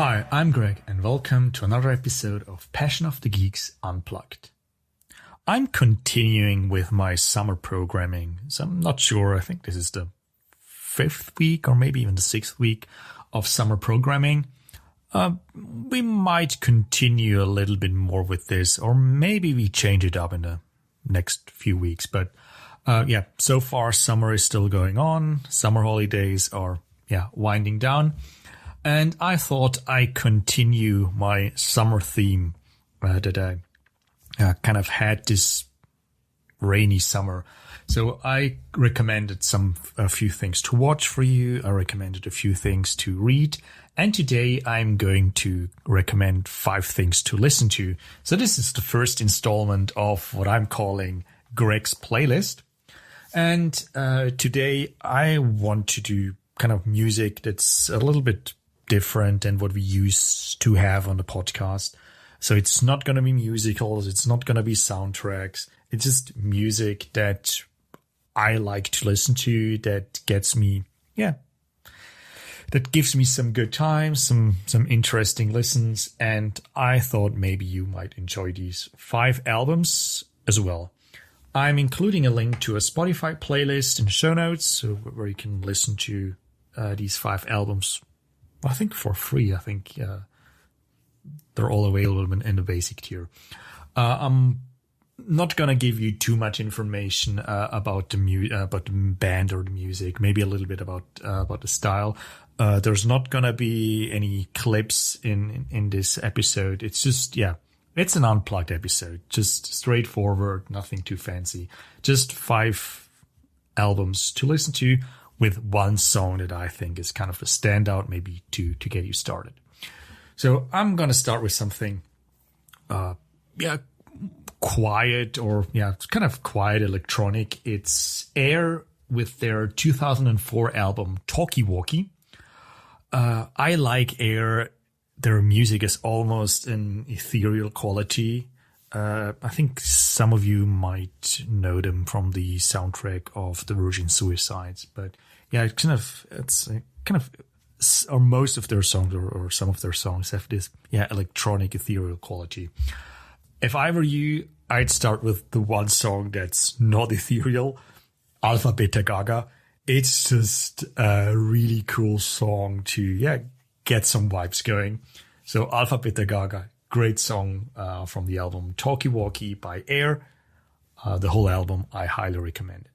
Hi, I'm Greg, and welcome to another episode of Passion of the Geeks Unplugged. I'm continuing with my summer programming, so I'm not sure. I think this is the 5th week or maybe even the 6th week of summer programming. We might continue a little bit more with this, or maybe we change it up in the next few weeks. But so far summer is still going on. Summer holidays are winding down. And I thought I continue my summer theme that I kind of had this rainy summer. So I recommended a few things to watch for you. I recommended a few things to read. And today I'm going to recommend 5 things to listen to. So this is the first installment of what I'm calling Greg's Playlist. And today I want to do kind of music that's a little bit different than what we used to have on the podcast. So it's not going to be musicals. It's not going to be soundtracks. It's just music that I like to listen to, that gets me, that gives me some good times, some interesting listens. And I thought maybe you might enjoy these 5 albums as well. I'm including a link to a Spotify playlist in the show notes, so where you can listen to these 5 albums. I think for free. I think they're all available in the basic tier. I'm not gonna give you too much information about the band or the music. Maybe a little bit about the style. There's not gonna be any clips in this episode. It's just it's an unplugged episode. Just straightforward, nothing too fancy. Just 5 albums to listen to, with one song that I think is kind of a standout, maybe to get you started. So I'm going to start with something, quiet, or kind of quiet electronic. It's Air with their 2004 album Tokiwaki. I like Air. Their music is almost an ethereal quality. I think some of you might know them from the soundtrack of The Virgin Suicides, but or most of their songs or some of their songs have this electronic ethereal quality. If I were you, I'd start with the one song that's not ethereal, Alpha Beta Gaga. It's just a really cool song to get some vibes going. So Alpha Beta Gaga, great song from the album Tokiwaki by Air. The whole album, I highly recommend it.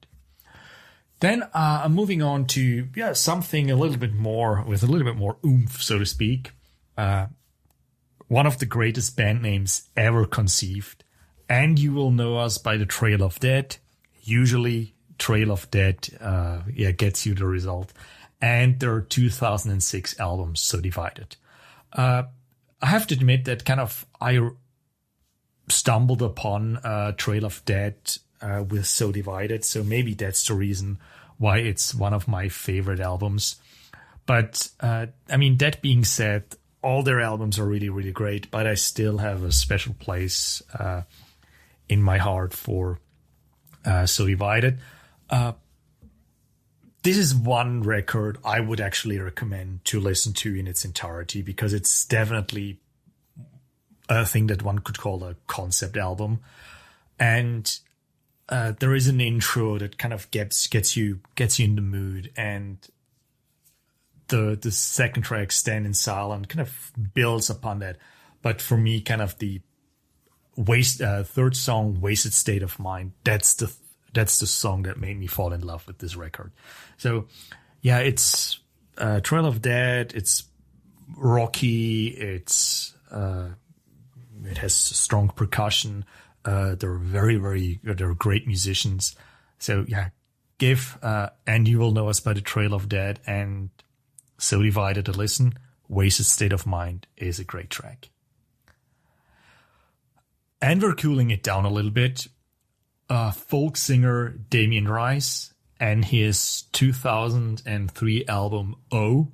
Then I'm moving on to something with a little bit more oomph, so to speak. One of the greatest band names ever conceived. And you will know us by the Trail of Dead. Usually Trail of Dead gets you the result. And their 2006 album, So Divided. I have to admit that I stumbled upon Trail of Dead with So Divided, so maybe that's the reason why it's one of my favorite albums. But that being said, all their albums are really, really great, but I still have a special place in my heart for So Divided. This is one record I would actually recommend to listen to in its entirety, because it's definitely a thing that one could call a concept album. And there is an intro that kind of gets you in the mood, and the second track, Stand in Silence, kind of builds upon that. But for me, kind of the third song, Wasted State of Mind, that's the song that made me fall in love with this record. So it's Trail of Dead. It's rocky. It has strong percussion. They're they're great musicians. So give And You Will Know Us by the Trail of Dead and So Divided a listen. Wasted State of Mind is a great track. And we're cooling it down a little bit. Folk singer Damien Rice and his 2003 album O.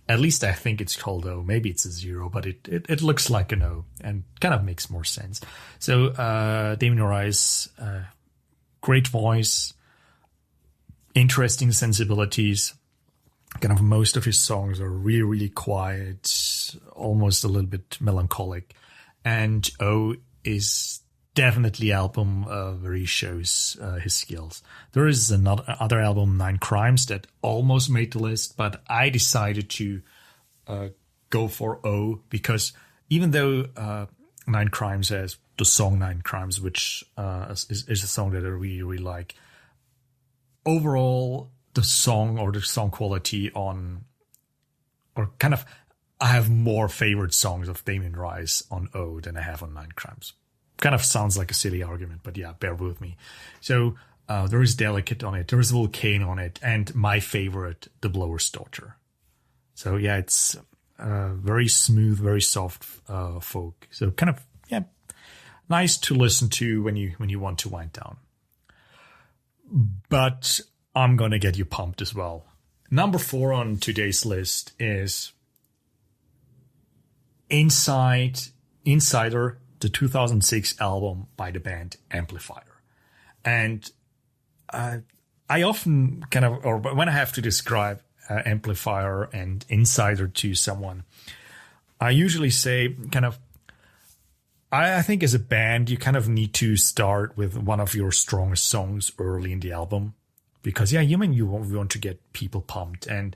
At least I think it's called O. Maybe it's a 0, but it looks like an O and kind of makes more sense. So Damien Rice, great voice, interesting sensibilities. Kind of most of his songs are really, really quiet, almost a little bit melancholic. And O is definitely album where he shows his skills. There is another album, Nine Crimes, that almost made the list, but I decided to go for O, because even though Nine Crimes has the song Nine Crimes, which is a song that I really, really like, overall, the song or the song quality I have more favorite songs of Damien Rice on O than I have on Nine Crimes. Kind of sounds like a silly argument, but yeah, bear with me. So there is Delicate on it, there is Volcano on it, and my favorite, The Blower's Daughter. So yeah, it's very smooth, very soft folk. So kind of, yeah, nice to listen to when you want to wind down. But I'm gonna get you pumped as well. Number 4 on today's list is Insider, the 2006 album by the band Amplifier. And I often or when I have to describe Amplifier and Insider to someone, I usually say I think as a band, you kind of need to start with one of your strongest songs early in the album, because you want to get people pumped. And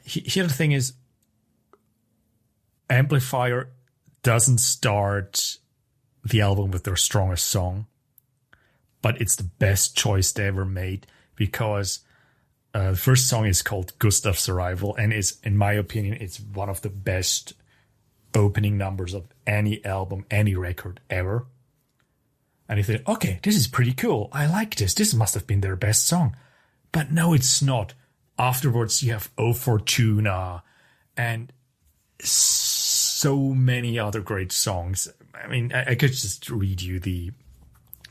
here the thing is, Amplifier doesn't start the album with their strongest song, but it's the best choice they ever made, because the first song is called Gustav's Arrival, and is, in my opinion, it's one of the best opening numbers of any album, any record ever. And you think, okay, this is pretty cool. I like this. This must have been their best song. But no, it's not. Afterwards, you have O Fortuna and so many other great songs. I mean, I could just read you the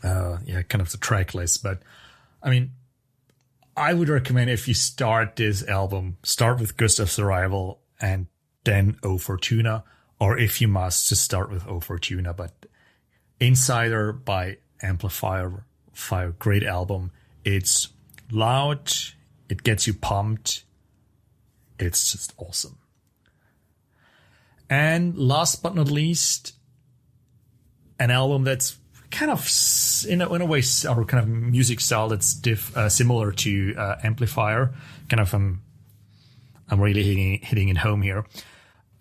the track list, but I mean, I would recommend, if you start this album, start with Gustav's Arrival and then O Fortuna, or if you must, just start with O Fortuna. But Insider by Amplifier, great album. It's loud, it gets you pumped, it's just awesome. And last but not least, an album that's kind of in a way, or kind of music style that's similar to Amplifier. I'm really hitting it home here.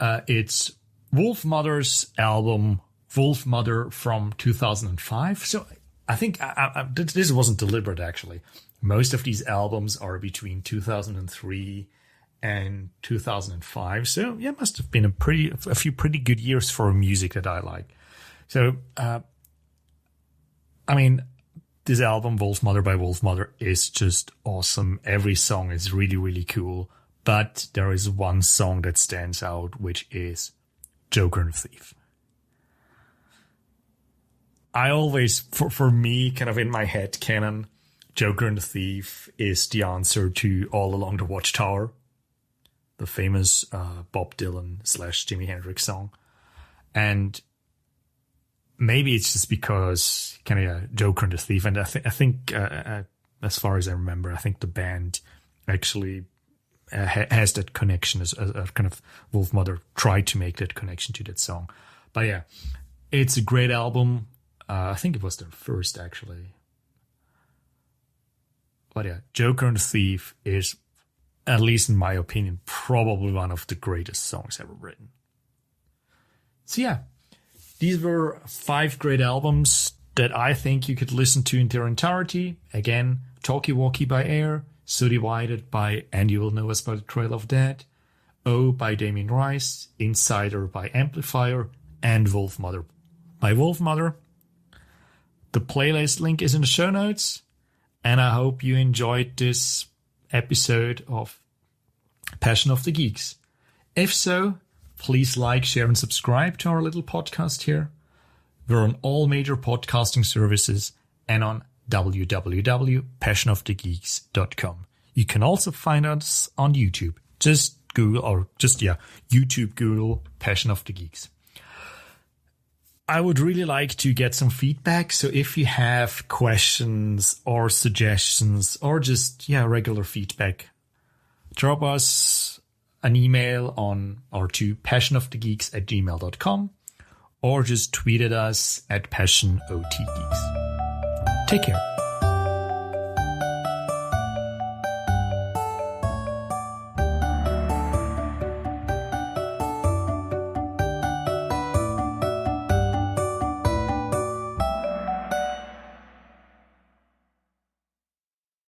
It's Wolfmother's album, Wolfmother from 2005. So I think this wasn't deliberate, actually. Most of these albums are between 2003 and 2005. So yeah, must have been a few pretty good years for music that I like. So, I mean, this album, Wolfmother by Wolfmother, is just awesome. Every song is really, really cool. But there is one song that stands out, which is Joker and the Thief. I always, for me, kind of in my head canon, Joker and the Thief is the answer to All Along the Watchtower, the famous Bob Dylan / Jimi Hendrix song. And maybe it's just because Joker and the Thief. And I think as far as I remember, I think the band actually has that connection, as kind of Wolfmother tried to make that connection to that song. But yeah, it's a great album. I think it was their first, actually. But yeah, Joker and the Thief is, at least in my opinion, probably one of the greatest songs ever written. So yeah, these were 5 great albums that I think you could listen to in their entirety. Again, Tokiwaki by Air, So Divided by And You Will Know Us by the Trail of Dead, O by Damien Rice, Insider by Amplifier, and Wolfmother by Wolfmother. The playlist link is in the show notes, and I hope you enjoyed this episode of Passion of the Geeks. If so, please like, share, and subscribe to our little podcast here. We're on all major podcasting services and on www.passionofthegeeks.com. You can also find us on YouTube. Just Google, YouTube, Google Passion of the Geeks. I would really like to get some feedback. So if you have questions or suggestions or just, regular feedback, drop us an email to passionofthegeeks@gmail.com, or just tweet at us at passionotgeeks. Take care.